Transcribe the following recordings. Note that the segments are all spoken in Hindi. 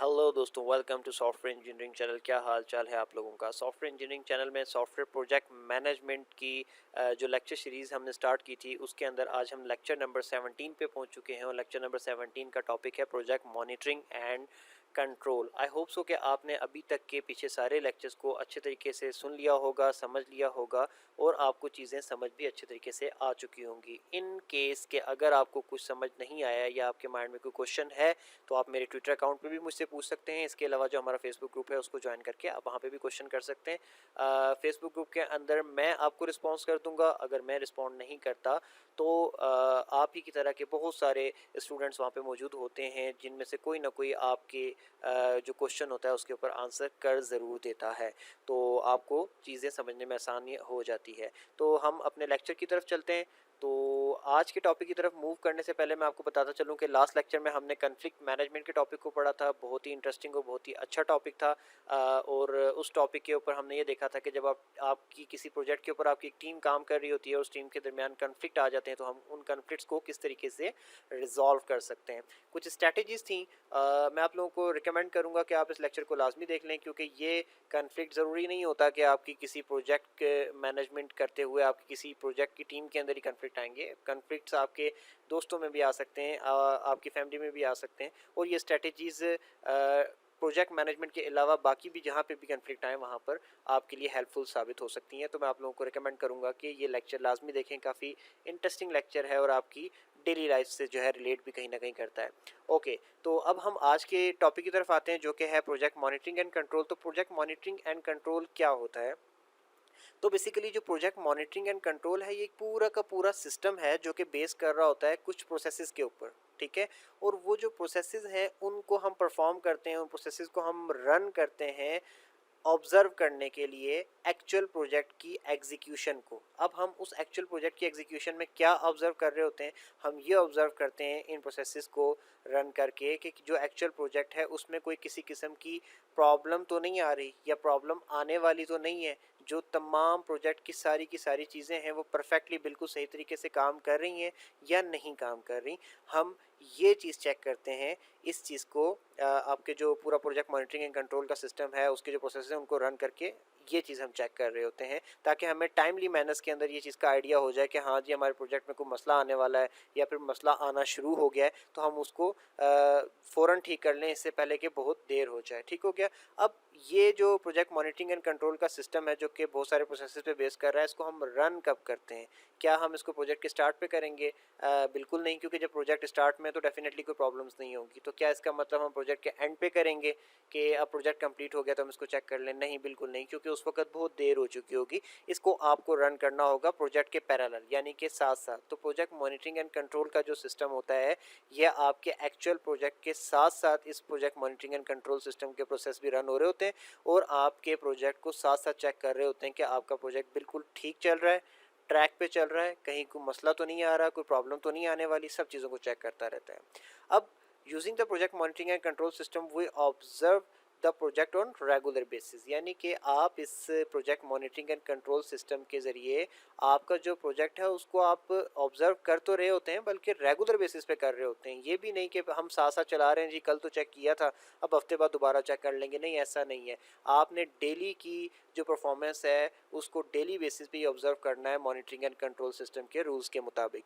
हेलो दोस्तों, welcome to software engineering channel. क्या हाल चाल है आप लोगों का। सॉफ्टवेयर इंजीनियरिंग चैनल में सॉफ्टवेयर प्रोजेक्ट मैनेजमेंट की जो लेक्चर सीरीज़ हमने स्टार्ट की थी उसके अंदर आज हम लेक्चर नंबर 17 पे पहुंच चुके हैं और लेक्चर नंबर 17 का टॉपिक है project monitoring and control. I hope so कि आपने अभी तक के पीछे सारे लेक्चर्स को अच्छे तरीके से सुन लिया होगा, समझ लिया होगा और आपको चीज़ें समझ भी अच्छे तरीके से आ चुकी होंगी। इन केस के अगर आपको कुछ समझ नहीं आया या आपके माइंड में कोई क्वेश्चन है तो आप मेरे ट्विटर अकाउंट पे भी मुझसे पूछ सकते हैं। इसके अलावा जो हमारा फेसबुक ग्रुप है उसको ज्वाइन करके आप वहाँ पे भी क्वेश्चन कर सकते हैं। फेसबुक ग्रुप के अंदर मैं आपको रिस्पॉन्स कर दूंगा। अगर मैं रिस्पॉन्ड नहीं करता तो आप ही की तरह के बहुत सारे स्टूडेंट्स वहाँ पे मौजूद होते हैं जिनमें से कोई ना कोई आपके जो क्वेश्चन होता है उसके ऊपर आंसर कर ज़रूर देता है, तो आपको चीज़ें समझने में आसानी हो जाती है। तो हम अपने लेक्चर की तरफ चलते हैं। तो आज के टॉपिक की तरफ मूव करने से पहले मैं आपको बताता चलूं कि लास्ट लेक्चर में हमने कन्फ्लिक्ट मैनेजमेंट के टॉपिक को पढ़ा था। बहुत ही इंटरेस्टिंग और बहुत ही अच्छा टॉपिक था। और उस टॉपिक के ऊपर हमने ये देखा था कि जब आपकी किसी प्रोजेक्ट के ऊपर आपकी एक टीम काम कर रही होती है और उस टीम के दरमियान कन्फ्लिक्ट आ जाते हैं तो हम उन कन्फ्लिक्ट्स को किस तरीके से रिजॉल्व कर सकते हैं। कुछ स्ट्रैटेजीज थी। मैं आप लोगों को रिकमेंड करूंगा कि आप इस लेक्चर को लाजमी देख लें, क्योंकि ये कन्फ्लिक्ट ज़रूरी नहीं होता कि आपकी किसी प्रोजेक्ट मैनेजमेंट करते हुए आपकी किसी प्रोजेक्ट की टीम के अंदर ही कन्फ्लिक्ट आएंगे। कन्फ्लिक्ट्स आपके दोस्तों में भी आ सकते हैं, आपकी फैमिली में भी आ सकते हैं। और ये स्ट्रेटजीज़ प्रोजेक्ट मैनेजमेंट के अलावा बाकी भी जहाँ पे भी कन्फ्लिक्ट आए वहाँ पर आपके लिए हेल्पफुल साबित हो सकती हैं। तो मैं आप लोगों को रिकमेंड करूँगा कि ये लेक्चर लाजमी देखें। काफ़ी इंटरेस्टिंग लेक्चर है और आपकी डेली लाइफ से जो है रिलेट भी कहीं ना कहीं करता है। ओके, तो अब हम आज के टॉपिक की तरफ आते हैं जो कि है प्रोजेक्ट मॉनिटरिंग एंड कंट्रोल। तो प्रोजेक्ट मॉनिटरिंग एंड कंट्रोल क्या होता है? तो बेसिकली जो प्रोजेक्ट मॉनिटरिंग एंड कंट्रोल है ये एक पूरा का पूरा सिस्टम है जो कि बेस कर रहा होता है कुछ प्रोसेसेस के ऊपर। ठीक है। और वो जो प्रोसेसेस हैं उनको हम परफॉर्म करते हैं, उन प्रोसेसेस को हम रन करते हैं ऑब्जर्व करने के लिए एक्चुअल प्रोजेक्ट की एग्जीक्यूशन को। अब हम उस एक्चुअल प्रोजेक्ट की एग्जीक्यूशन में क्या ऑब्जर्व कर रहे होते हैं? हम ये ऑब्जर्व करते हैं इन प्रोसेसेस को रन करके कि जो एक्चुअल प्रोजेक्ट है उसमें कोई किसी किस्म की प्रॉब्लम तो नहीं आ रही या प्रॉब्लम आने वाली तो नहीं है। जो तमाम प्रोजेक्ट की सारी चीज़ें हैं वो परफेक्टली बिल्कुल सही तरीके से काम कर रही हैं या नहीं काम कर रही। हम ये चीज़ चेक करते हैं। इस चीज़ को आपके जो पूरा प्रोजेक्ट मॉनिटरिंग एंड कंट्रोल का सिस्टम है उसके जो प्रोसेस हैं उनको रन करके ये चीज़ हम चेक कर रहे होते हैं ताकि हमें टाइमली मैनर्स के अंदर ये चीज़ का आइडिया हो जाए कि हाँ जी हमारे प्रोजेक्ट में कोई मसला आने वाला है या फिर मसला आना शुरू हो गया है, तो हम उसको फ़ौरन ठीक कर लें इससे पहले कि बहुत देर हो जाए। ठीक हो गया। अब ये जो प्रोजेक्ट मॉनिटरिंग एंड कंट्रोल का सिस्टम है जो कि बहुत सारे प्रोसेसेस पे बेस कर रहा है, इसको हम रन कब करते हैं? क्या हम इसको प्रोजेक्ट के स्टार्ट पे करेंगे? बिल्कुल नहीं, क्योंकि जब प्रोजेक्ट स्टार्ट में तो डेफिनेटली कोई प्रॉब्लम्स नहीं होगी। तो क्या इसका मतलब हम प्रोजेक्ट के एंड पे करेंगे कि अब प्रोजेक्ट कंप्लीट हो गया तो हम इसको चेक कर लें? नहीं, बिल्कुल नहीं, क्योंकि उस वक्त बहुत देर हो चुकी होगी। इसको आपको रन करना होगा प्रोजेक्ट के पैरेलल यानी कि साथ साथ। तो प्रोजेक्ट मॉनिटरिंग एंड कंट्रोल का जो सिस्टम होता है यह आपके एक्चुअल प्रोजेक्ट के साथ साथ इस project monitoring and control system के प्रोसेस भी रन हो रहे होते हैं और आपके प्रोजेक्ट को साथ साथ चेक कर रहे होते हैं कि आपका प्रोजेक्ट बिल्कुल ठीक चल रहा है, ट्रैक पे चल रहा है, कहीं कोई मसला तो नहीं आ रहा, कोई प्रॉब्लम तो नहीं आने वाली। सब चीज़ों को चेक करता रहता है। अब using the project monitoring and control system we observe the project on regular basis, यानी कि आप इस project monitoring and control system के ज़रिए आपका जो प्रोजेक्ट है उसको आप ऑब्जर्व कर तो रहे होते हैं बल्कि रेगुलर बेसिस पे कर रहे होते हैं। ये भी नहीं कि हम साथ साथ चला रहे हैं, जी कल तो चेक किया था अब हफ्ते बाद दोबारा चेक कर लेंगे। नहीं, ऐसा नहीं है। आपने डेली की जो परफॉर्मेंस है उसको डेली बेसिस पे ही ऑब्जर्व करना है मॉनिटरिंग एंड कंट्रोल सिस्टम के रूल्स के मुताबिक।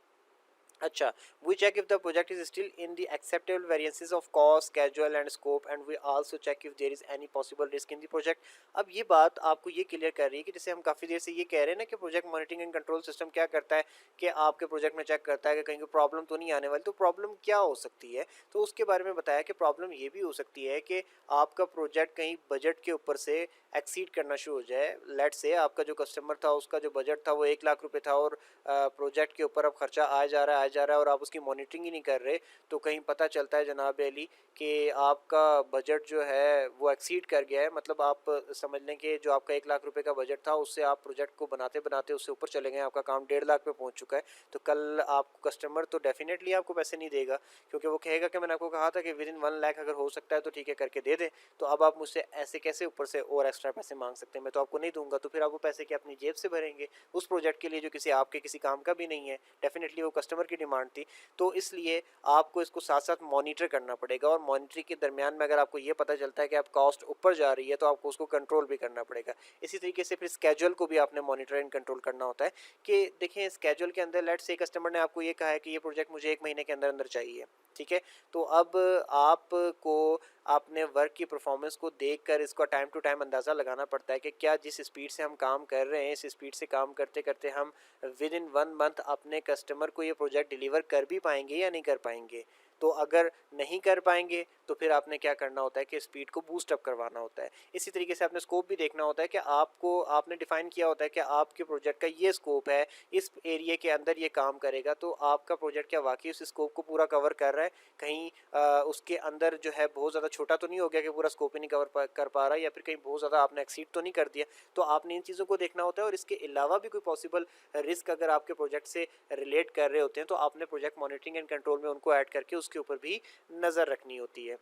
अच्छा, we check if the project is still in the acceptable variances of cost, schedule and scope, and we also check if there is any possible risk in the project। अब ये बात आपको ये क्लियर कर रही है कि जैसे हम काफ़ी देर से ये कह रहे हैं ना कि project monitoring and control system क्या करता है कि आपके प्रोजेक्ट में चेक करता है कि कहीं कोई प्रॉब्लम तो नहीं आने वाली। तो प्रॉब्लम क्या हो सकती है? तो उसके बारे में बताया कि प्रॉब्लम ये भी हो सकती है कि आपका प्रोजेक्ट कहीं बजट के ऊपर से एक्सीड करना शुरू हो जाए। लेट से आपका जो कस्टमर था उसका जो बजट था वो 1 लाख रुपए था और प्रोजेक्ट के ऊपर अब खर्चा आया जा रहा है और आप उसकी मॉनिटरिंग ही नहीं कर रहे। तो कहीं पता चलता है जनाब अली कि आपका बजट जो है वो एक्सीड कर गया है। मतलब आप समझ लें कि जो आपका 1 लाख रुपए का बजट था उससे आप प्रोजेक्ट को बनाते बनाते उससे ऊपर चले गए, आपका काम 1.5 लाख पे पहुंच चुका है। तो कल आपको कस्टमर तो डेफिनेटली आपको पैसे नहीं देगा, क्योंकि वो कहेगा कि मैंने आपको कहा था कि विद इन 1 लाख अगर हो सकता है तो ठीक है करके दे दे। तो अब आप मुझसे ऐसे कैसे ऊपर से और एक्स्ट्रा पैसे मांग सकते हैं? मैं तो आपको नहीं दूंगा। तो फिर आप वो पैसे की अपनी जेब से भरेंगे उस प्रोजेक्ट के लिए जो किसी आपके किसी काम का भी नहीं है। डेफिनेटली वो कस्टमर की डिमांड थी, तो इसलिए आपको इसको साथ साथ मॉनिटर करना पड़ेगा, और मॉनिटरिंग के दरमियान में अगर आपको ये पता चलता है कि आप कॉस्ट ऊपर जा रही है तो आपको उसको कंट्रोल भी करना पड़ेगा। इसी तरीके से फिर स्केड्यूल को भी आपने मॉनिटर एंड कंट्रोल करना होता है कि देखें स्केड्यूल के अंदर लेट्स से कस्टमर ने आपको ये कहा है कि ये प्रोजेक्ट मुझे 1 महीने के अंदर अंदर चाहिए, ठीक है, तो अब आपको अपने वर्क की परफॉर्मेंस को देखकर इसका टाइम टू टाइम अंदाज़ा लगाना पड़ता है कि क्या जिस स्पीड से हम काम कर रहे हैं इस स्पीड से काम करते करते हम विद इन 1 मंथ अपने कस्टमर को ये प्रोजेक्ट डिलीवर कर भी पाएंगे या नहीं कर पाएंगे। तो अगर नहीं कर पाएंगे तो फिर आपने क्या करना होता है कि स्पीड को बूस्ट अप करवाना होता है। इसी तरीके से आपने स्कोप भी देखना होता है कि आपने डिफाइन किया होता है कि आपके प्रोजेक्ट का ये स्कोप है, इस एरिया के अंदर ये काम करेगा, तो आपका प्रोजेक्ट क्या वाकई उस स्कोप को पूरा कवर कर रहा है, कहीं उसके अंदर जो है बहुत ज़्यादा छोटा तो नहीं हो गया कि पूरा स्कोप ही नहीं कर पा रहा है, या फिर कहीं बहुत ज़्यादा आपने एक्सीड तो नहीं कर दिया। तो आपने इन चीज़ों को देखना होता है, और इसके अलावा भी कोई पॉसिबल रिस्क अगर आपके प्रोजेक्ट से रिलेट कर रहे होते हैं तो आपने प्रोजेक्ट मॉनिटरिंग एंड कंट्रोल में उनको ऐड करके उसके ऊपर भी नज़र रखनी होती है।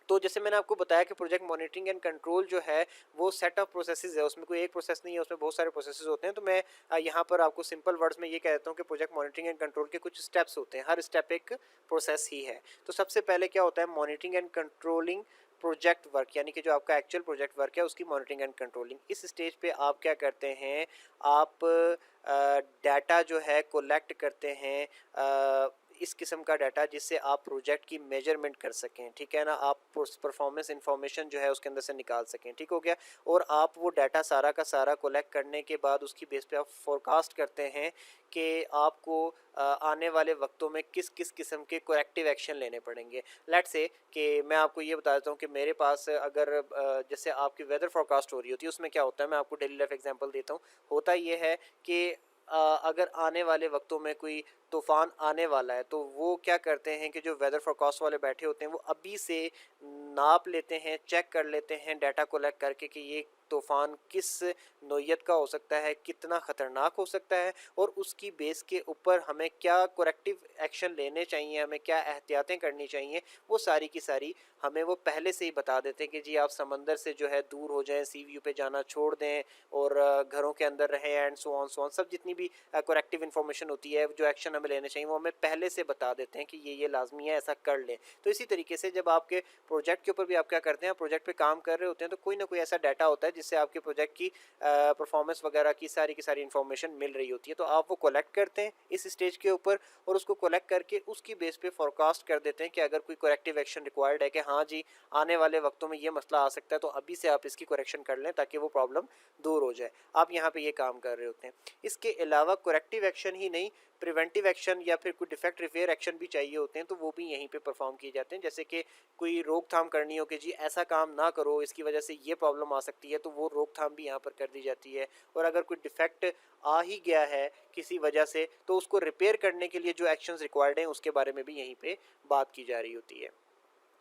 तो जैसे मैंने आपको बताया कि प्रोजेक्ट मॉनिटरिंग एंड कंट्रोल जो है वो सेट ऑफ प्रोसेसेस है, उसमें कोई एक प्रोसेस नहीं है, उसमें बहुत सारे प्रोसेसेस होते हैं। तो मैं यहाँ पर आपको सिंपल वर्ड्स में ये कह देता हूँ कि प्रोजेक्ट मॉनिटरिंग एंड कंट्रोल के कुछ स्टेप्स होते हैं, हर स्टेप एक प्रोसेस ही है। तो सबसे पहले क्या होता है, monitoring and controlling project work, यानी कि जो आपका एक्चुअल प्रोजेक्ट वर्क है उसकी मॉनिटरिंग एंड कंट्रोलिंग। इस स्टेज पे आप क्या करते हैं, आप डाटा जो है कोलेक्ट करते हैं, इस किस्म का डाटा जिससे आप प्रोजेक्ट की मेजरमेंट कर सकें, ठीक है ना, आप परफॉर्मेंस इंफॉर्मेशन जो है उसके अंदर से निकाल सकें, ठीक हो गया। और आप वो डाटा सारा का सारा कोलेक्ट करने के बाद उसकी बेस पे आप फोरकास्ट करते हैं कि आपको आने वाले वक्तों में किस किस किस्म के करेक्टिव एक्शन लेने पड़ेंगे। लेट्स से कि मैं आपको ये बता देता हूँ कि मेरे पास अगर जैसे आपकी वेदर फोरकास्ट हो रही होती है, उसमें क्या होता है, मैं आपको डेली लाइफ एग्जांपल देता हूँ। होता ये है कि अगर आने वाले वक्तों में कोई तूफ़ान आने वाला है तो वो क्या करते हैं कि जो वेदर फोरकास्ट वाले बैठे होते हैं वो अभी से नाप लेते हैं, चेक कर लेते हैं डाटा कलेक्ट करके कि ये तूफ़ान किस नौइयत का हो सकता है, कितना ख़तरनाक हो सकता है, और उसकी बेस के ऊपर हमें क्या करेक्टिव एक्शन लेने चाहिए, हमें क्या एहतियातें करनी चाहिए, वो सारी की सारी हमें वो पहले से ही बता देते हैं कि जी आप समंदर से जो है दूर हो जाएं, सी व्यू पे जाना छोड़ दें, और घरों के अंदर रहें, एंड सो ऑन सब जितनी भी करेक्टिव इन्फॉर्मेशन होती है, जो एक्शन हमें लेने चाहिए वो हमें पहले से बता देते हैं कि ये लाजमी है, ऐसा कर लें। तो इसी तरीके से जब आपके प्रोजेक्ट के ऊपर भी आप क्या करते हैं, प्रोजेक्ट पे काम कर रहे होते हैं तो कोई ना कोई ऐसा डाटा होता है जिससे आपके प्रोजेक्ट की परफॉर्मेंस वगैरह की सारी इन्फॉर्मेशन मिल रही होती है। तो आप वो कलेक्ट करते हैं इस स्टेज के ऊपर, और उसको कलेक्ट करके उसकी बेस पे फोरकास्ट कर देते हैं कि अगर कोई करेक्टिव एक्शन रिक्वायर्ड है कि हाँ जी आने वाले वक्तों में ये मसला आ सकता है, तो अभी से आप इसकी करेक्शन कर लें ताकि वो प्रॉब्लम दूर हो जाए। आप यहाँ पे ये काम कर रहे होते हैं। इसके अलावा करेक्टिव एक्शन ही नहीं, प्रिवेंटिव एक्शन या फिर कोई डिफेक्ट रिपेयर एक्शन भी चाहिए होते हैं, तो वो भी यहीं पे परफॉर्म किए जाते हैं। जैसे कि कोई रोकथाम करनी हो कि जी ऐसा काम ना करो, इसकी वजह से ये प्रॉब्लम आ सकती है, तो वो रोकथाम भी यहाँ पर कर दी जाती है। और अगर कोई डिफेक्ट आ ही गया है किसी वजह से, तो उसको रिपेयर करने के लिए जो एक्शंस रिक्वायर्ड हैं उसके बारे में भी यहीं पे बात की जा रही होती है।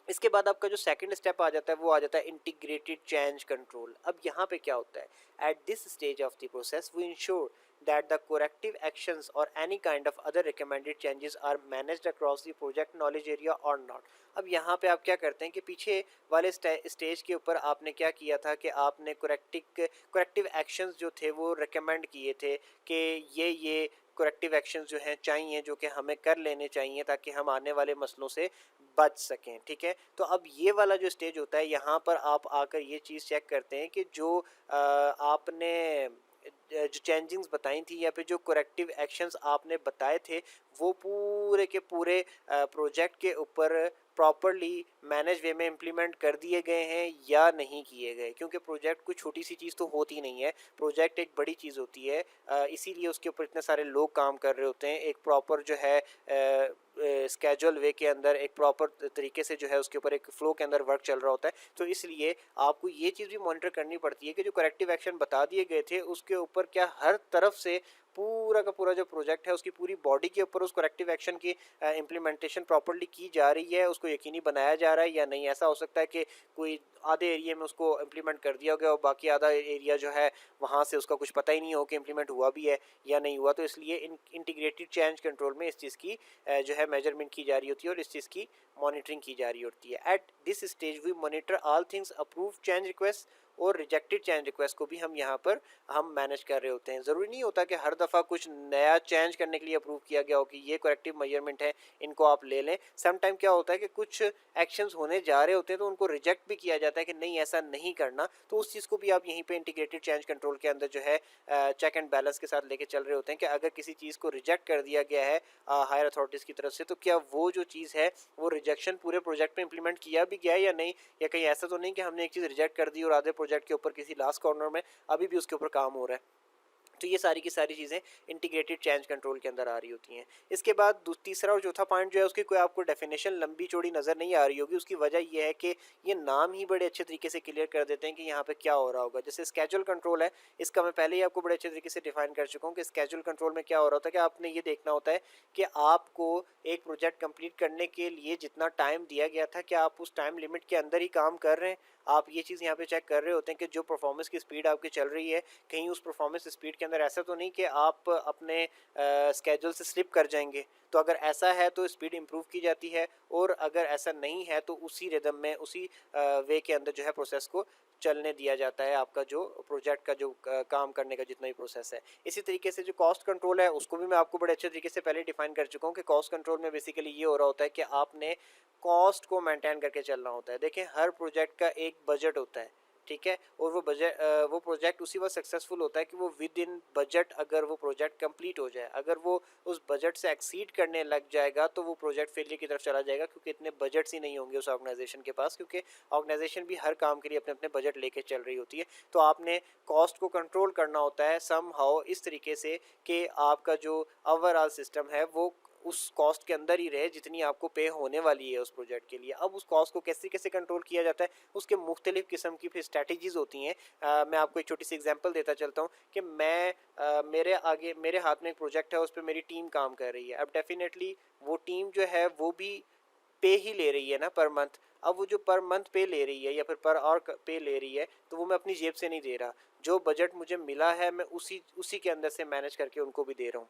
इसके बाद आपका जो सेकंड स्टेप आ जाता है वो आ जाता है इंटीग्रेटेड चेंज कंट्रोल। अब यहाँ पे क्या होता है, at this stage of the process we ensure that the corrective actions or any kind of other recommended changes are managed across the project knowledge area or not। अब यहाँ पे आप क्या करते हैं कि पीछे वाले स्टेज के ऊपर आपने क्या किया था कि आपने करेक्टिव एक्शंस जो थे वो रिकमेंड किए थे कि ये करेक्टिव एक्शंस जो हैं चाहिए, जो कि हमें कर लेने चाहिए ताकि हम आने वाले मसलों से बच सकें, ठीक है। तो अब ये वाला जो स्टेज होता है यहाँ पर आप आकर ये चीज़ चेक करते हैं कि जो आपने जो चेंजिंग्स बताई थी या फिर जो करेक्टिव एक्शंस आपने बताए थे वो पूरे के पूरे प्रोजेक्ट के ऊपर प्रॉपरली मैनेज वे में इम्प्लीमेंट कर दिए गए हैं या नहीं किए गए। क्योंकि प्रोजेक्ट कोई छोटी सी चीज़ तो होती नहीं है, प्रोजेक्ट एक बड़ी चीज़ होती है, इसीलिए उसके ऊपर इतने सारे लोग काम कर रहे होते हैं। एक प्रॉपर जो है स्केजुअल वे के अंदर एक प्रॉपर तरीके से जो है उसके ऊपर एक फ्लो के अंदर वर्क चल रहा होता है। तो इसलिए आपको ये चीज़ भी मॉनिटर करनी पड़ती है कि जो करेक्टिव एक्शन बता दिए गए थे उसके ऊपर क्या हर तरफ से पूरा का पूरा जो प्रोजेक्ट है उसकी पूरी बॉडी के ऊपर उस करेक्टिव एक्शन की इम्प्लीमेंटेशन प्रॉपर्ली की जा रही है, उसको यकीनी बनाया जा रहा है या नहीं। ऐसा हो सकता है कि कोई आधे एरिया में उसको इम्प्लीमेंट कर दिया गया और बाकी आधा एरिया जो है वहाँ से उसका कुछ पता ही नहीं हो कि इम्प्लीमेंट हुआ भी है या नहीं हुआ। तो इसलिए इंटीग्रेटेड चेंज कंट्रोल में इस चीज़ की जो है मेजरमेंट की जा रही होती है और इस चीज़ की मॉनिटरिंग की जा रही होती है। At this stage we monitor all things, approve change request और रिजेक्टेड चेंज रिक्वेस्ट को भी हम यहाँ पर हम मैनेज कर रहे होते हैं। ज़रूरी नहीं होता कि हर दफ़ा कुछ नया चेंज करने के लिए अप्रूव किया गया हो कि ये करेक्टिव मेजरमेंट है, इनको आप ले लें। सम टाइम क्या होता है कि कुछ एक्शंस होने जा रहे होते हैं तो उनको रिजेक्ट भी किया जाता है कि नहीं ऐसा नहीं करना, तो उस चीज़ को भी आप यहीं पे इंटीग्रेटेड चेंज कंट्रोल के अंदर जो है चेक एंड बैलेंस के साथ लेके चल रहे होते हैं कि अगर किसी चीज़ को रिजेक्ट कर दिया गया है हायर अथॉरिटीज़ की तरफ से, तो क्या वो जो चीज़ है वो रिजेक्शन पूरे प्रोजेक्ट में इंप्लीमेंट किया भी गया है या नहीं, या कहीं ऐसा तो नहीं कि हमने एक चीज़ रिजेक्ट कर दी और आधे प्रोजेक्ट के ऊपर किसी लास्ट कॉर्नर में अभी भी उसके ऊपर काम हो रहा है। तो ये सारी की सारी चीज़ें इंटीग्रेटेड चेंज कंट्रोल के अंदर आ रही होती हैं। इसके बाद तीसरा और चौथा पॉइंट जो है उसकी कोई आपको डेफिनेशन लंबी चौड़ी नज़र नहीं आ रही होगी। उसकी वजह ये है कि ये नाम ही बड़े अच्छे तरीके से क्लियर कर देते हैं कि यहाँ पे क्या हो रहा होगा। जैसे स्केड्यूल कंट्रोल है, इसका मैं पहले ही आपको बड़े अच्छे तरीके से डिफाइन कर चुका हूँ कि स्केड्यूल कंट्रोल में क्या हो रहा होता है कि आपने ये देखना होता है कि आपको एक प्रोजेक्ट कंप्लीट करने के लिए जितना टाइम दिया गया था, क्या आप उस टाइम लिमिट के अंदर ही काम कर रहे हैं। आप ये चीज़ यहाँ पे चेक कर रहे होते हैं कि जो परफॉर्मेंस की स्पीड आपकी चल रही है, कहीं उस परफॉर्मेंस स्पीड के अंदर ऐसा तो नहीं कि आप अपने स्केड्यूल से स्लिप कर जाएंगे। तो अगर ऐसा है तो स्पीड इंप्रूव की जाती है, और अगर ऐसा नहीं है तो उसी रिदम में उसी वे के अंदर जो है प्रोसेस को चलने दिया जाता है, आपका जो प्रोजेक्ट का जो काम करने का जितना भी प्रोसेस है। इसी तरीके से जो कॉस्ट कंट्रोल है उसको भी मैं आपको बड़े अच्छे तरीके से पहले डिफाइन कर चुका हूँ कि कॉस्ट कंट्रोल में बेसिकली ये हो रहा होता है कि आपने कॉस्ट को मेंटेन करके चलना होता है। देखें, हर प्रोजेक्ट का एक बजट होता है, ठीक है, और वो प्रोजेक्ट उसी वक्त सक्सेसफुल होता है कि वो विद इन बजट अगर वो प्रोजेक्ट कंप्लीट हो जाए। अगर वो उस बजट से एक्सीड करने लग जाएगा तो वो प्रोजेक्ट फेलियर की तरफ चला जाएगा, क्योंकि इतने बजट्स ही नहीं होंगे उस ऑर्गेनाइजेशन के पास, क्योंकि ऑर्गेनाइजेशन भी हर काम के लिए अपने अपने बजट लेके चल रही होती है। तो आपने कॉस्ट को कंट्रोल करना होता है सम हाउ इस तरीके से कि आपका जो ओवरऑल सिस्टम है वो उस कॉस्ट के अंदर ही रहे जितनी आपको पे होने वाली है उस प्रोजेक्ट के लिए। अब उस कॉस्ट को कैसे कैसे कंट्रोल किया जाता है, उसके मुख्तलिफ किस्म की फिर स्ट्रैटेजीज होती हैं। मैं आपको एक छोटी सी एग्जांपल देता चलता हूँ कि मेरे हाथ में एक प्रोजेक्ट है, उस पर मेरी टीम काम कर रही है। अब डेफिनेटली वो टीम जो है वो भी पे ही ले रही है ना पर मंथ। अब वो जो पर मंथ पे ले रही है या फिर पर आवर पे ले रही है, तो वो मैं अपनी जेब से नहीं दे रहा। जो बजट मुझे मिला है मैं उसी उसी के अंदर से मैनेज करके उनको भी दे रहा हूँ।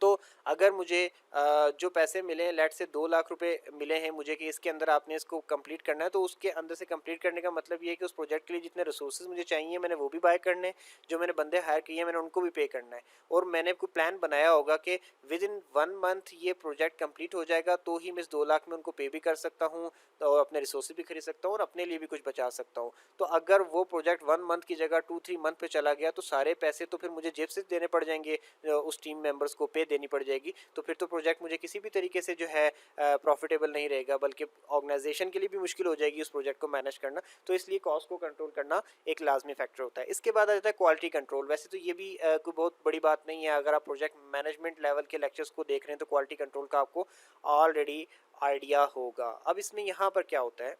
तो अगर मुझे जो पैसे मिले हैं, लेट से 2 लाख रुपए मिले हैं मुझे कि इसके अंदर आपने इसको कंप्लीट करना है, तो उसके अंदर से कंप्लीट करने का मतलब ये है कि उस प्रोजेक्ट के लिए जितने रिसोर्सेज मुझे चाहिए मैंने वो भी बाय करने हैं, जो मैंने बंदे हायर किए हैं मैंने उनको भी पे करना है। और मैंने कोई प्लान बनाया होगा कि विद इन 1 मंथ ये प्रोजेक्ट कंप्लीट हो जाएगा, तो ही मैं इस 2 लाख में उनको पे भी कर सकता हूँ और अपने रिसोर्सेज भी खरीद सकता हूँ और अपने लिए भी कुछ बचा सकता हूँ। तो अगर वो प्रोजेक्ट 1 मंथ की जगह 2-3 मंथ पे चला गया, तो सारे पैसे तो फिर मुझे जेब से देने पड़ जाएंगे, उस टीम मेंबर्स को पे देनी पड़ जाएगी। तो फिर तो प्रोजेक्ट मुझे किसी भी तरीके से जो है प्रॉफिटेबल नहीं रहेगा, बल्कि ऑर्गेनाइजेशन के लिए भी मुश्किल हो जाएगी उस प्रोजेक्ट को मैनेज करना। तो इसलिए कॉस्ट को कंट्रोल करना एक लाजमी फैक्टर होता है। इसके बाद आ जाता है क्वालिटी कंट्रोल। वैसे तो ये भी कोई बहुत बड़ी बात नहीं है, अगर आप प्रोजेक्ट मैनेजमेंट लेवल के लेक्चर्स को देख रहे हैं तो क्वालिटी कंट्रोल का आपको ऑलरेडी आइडिया होगा। अब इसमें यहाँ पर क्या होता है,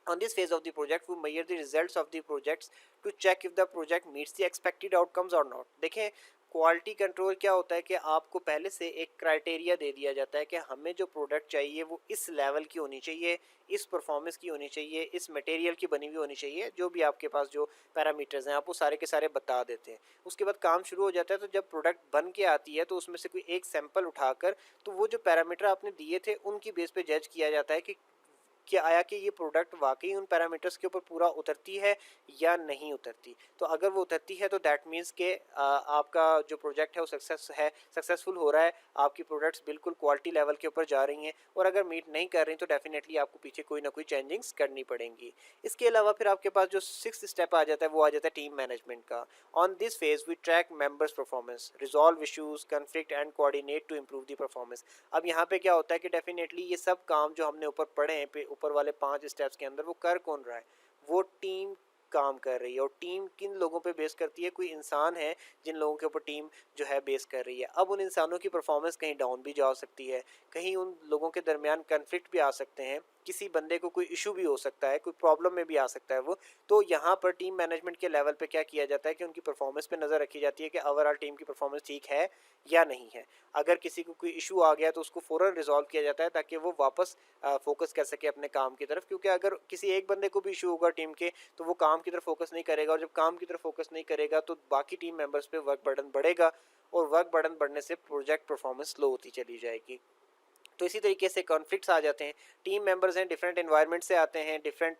on this phase of the project we measure the results of the projects to check if the project meets the expected outcomes or not। देखें, क्वालिटी कंट्रोल क्या होता है कि आपको पहले से एक क्राइटेरिया दे दिया जाता है कि हमें जो प्रोडक्ट चाहिए वो इस लेवल की होनी चाहिए, इस परफॉर्मेंस की होनी चाहिए, इस मटेरियल की बनी हुई होनी चाहिए। जो भी आपके पास जो पैरामीटर्स हैं आप वो सारे के सारे बता देते हैं। उसके बाद काम शुरू हो जाता है। तो जब प्रोडक्ट बन के आती है तो उसमें से कोई एक सैंपल उठाकर, तो वो जो पैरामीटर आपने दिए थे उनकी बेस पे जज किया जाता है कि आया कि ये प्रोडक्ट वाकई उन पैरामीटर्स के ऊपर पूरा उतरती है या नहीं उतरती। तो अगर वो उतरती है तो दैट मीन्स के आपका जो प्रोजेक्ट है वो सक्सेसफुल हो रहा है, आपकी प्रोडक्ट्स बिल्कुल क्वालिटी लेवल के ऊपर जा रही हैं। और अगर मीट नहीं कर रही तो डेफिनेटली आपको पीछे कोई ना कोई चेंजिंग्स करनी पड़ेंगी। इसके अलावा फिर आपके पास जो 6th स्टेप आ जाता है वो आ जाता है टीम मैनेजमेंट का। On this phase we track members performance, resolve issues, conflict and coordinate to improve the performance. अब यहाँ पे क्या होता है कि डेफिनेटली ये सब काम जो हमने ऊपर पढ़े हैं, ऊपर वाले 5 स्टेप्स के अंदर वो कर कौन रहा है, वो टीम काम कर रही है। और टीम किन लोगों पे बेस करती है, कोई इंसान है जिन लोगों के ऊपर टीम जो है बेस कर रही है। अब उन इंसानों की परफॉर्मेंस कहीं डाउन भी जा सकती है, कहीं उन लोगों के दरमियान कन्फ्लिक्ट भी आ सकते हैं, किसी बंदे को कोई इशू भी हो सकता है, कोई प्रॉब्लम में भी आ सकता है वो। तो यहाँ पर टीम मैनेजमेंट के लेवल पे क्या किया जाता है कि उनकी परफॉर्मेंस पे नज़र रखी जाती है कि ओवरऑल टीम की परफॉर्मेंस ठीक है या नहीं है। अगर किसी को कोई इशू आ गया तो उसको फ़ौरन रिजॉल्व किया जाता है ताकि वो वापस फोकस कर सके अपने काम की तरफ। क्योंकि अगर किसी एक बंदे को भी इशू होगा टीम के, तो वो काम की तरफ फोकस नहीं करेगा, और जब काम की तरफ फोकस नहीं करेगा तो बाकी टीम मेंबर्स पे वर्क बर्डन बढ़ेगा, और वर्क बर्डन बढ़ने से प्रोजेक्ट परफॉर्मेंस स्लो होती चली जाएगी। तो इसी तरीके से कॉन्फ्लिक्ट्स आ जाते हैं। टीम मेंबर्स हैं, डिफरेंट एनवायरनमेंट से आते हैं, डिफरेंट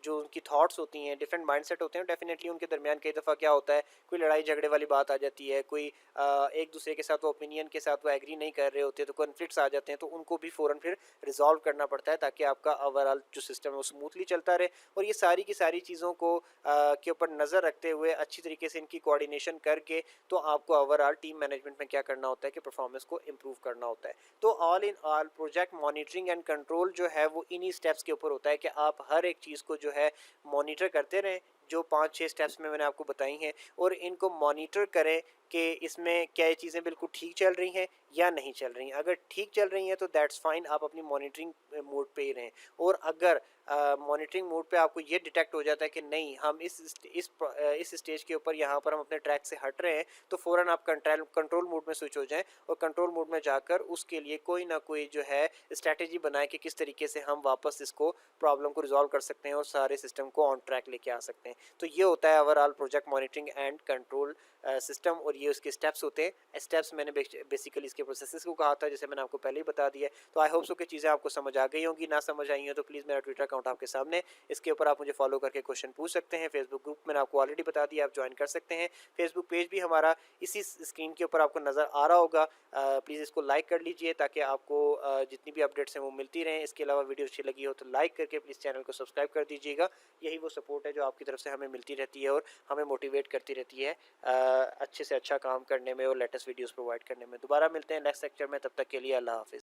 जो उनकी थॉट्स होती हैं, डिफरेंट माइंडसेट होते हैं, डेफिनेटली उनके दरमियान कई दफ़ा क्या होता है, कोई लड़ाई झगड़े वाली बात आ जाती है, कोई एक दूसरे के साथ वो ओपिनियन के साथ वो एग्री नहीं कर रहे होते, तो कॉन्फ्लिक्ट्स आ जाते हैं, तो उनको भी फ़ौरन फिर रिजॉल्व करना पड़ता है ताकि आपका ओवरऑल जो सिस्टम है वो स्मूथली चलता रहे। और ये सारी की सारी चीज़ों को के ऊपर नज़र रखते हुए अच्छी तरीके से इनकी कोऑर्डिनेशन करके तो आपको ओवरऑल टीम मैनेजमेंट में क्या करना होता है कि परफॉर्मेंस को इम्प्रूव करना होता है। तो all in all project monitoring and control जो है वो इन्हीं स्टेप्स के ऊपर होता है कि आप हर एक चीज़ को जो है मॉनिटर करते रहें, जो 5-6 स्टेप्स में मैंने आपको बताई हैं, और इनको मॉनिटर करें कि इसमें क्या ये चीज़ें बिल्कुल ठीक चल रही हैं या नहीं चल रही हैं। अगर ठीक चल रही हैं तो दैट्स फाइन, आप अपनी मॉनिटरिंग मोड पे ही रहें। और अगर मॉनिटरिंग मोड पे आपको ये डिटेक्ट हो जाता है कि नहीं, हम इस स्टेज के ऊपर यहाँ पर हम अपने ट्रैक से हट रहे हैं, तो फ़ौरन आप कंट्रोल मोड में स्विच हो जाएं और कंट्रोल मोड में जाकर उसके लिए कोई ना कोई जो है स्ट्रैटेजी बनाएं कि किस तरीके से हम वापस इसको प्रॉब्लम को रिजॉल्व कर सकते हैं और सारे सिस्टम को ऑन ट्रैक लेके आ सकते हैं। तो ये होता है overall project monitoring and control system, और ये उसके स्टेप्स होते हैं। स्टेप्स मैंने बेसिकली इसके प्रोसेसेस को कहा था, जैसे मैंने आपको पहले ही बता दिया। तो आई होप सो कि चीज़ें आपको समझ आ गई होंगी। ना समझ आई हो तो प्लीज़ मेरा ट्विटर अकाउंट आपके सामने, इसके ऊपर आप मुझे फॉलो करके क्वेश्चन पूछ सकते हैं। फेसबुक ग्रुप मैंने आपको ऑलरेडी बता दिया, आप ज्वाइन कर सकते हैं। फेसबुक पेज भी हमारा इसी स्क्रीन के ऊपर आपको नज़र आ रहा होगा। प्लीज़ इसको लाइक कर लीजिए ताकि आपको जितनी भी अपडेट्स हैं वो मिलती रहें। इसके अलावा वीडियो अच्छी लगी हो तो लाइक करके प्लीज़ चैनल को सब्सक्राइब कर दीजिएगा। यही वो सपोर्ट है जो आपकी तरफ से हमें मिलती रहती है और हमें मोटिवेट करती रहती है अच्छे से अच्छा काम करने में और लेटेस्ट वीडियोस प्रोवाइड करने में। दोबारा मिलते हैं नेक्स्ट लेक्चर में, तब तक के लिए अल्लाह हाफ़िज़।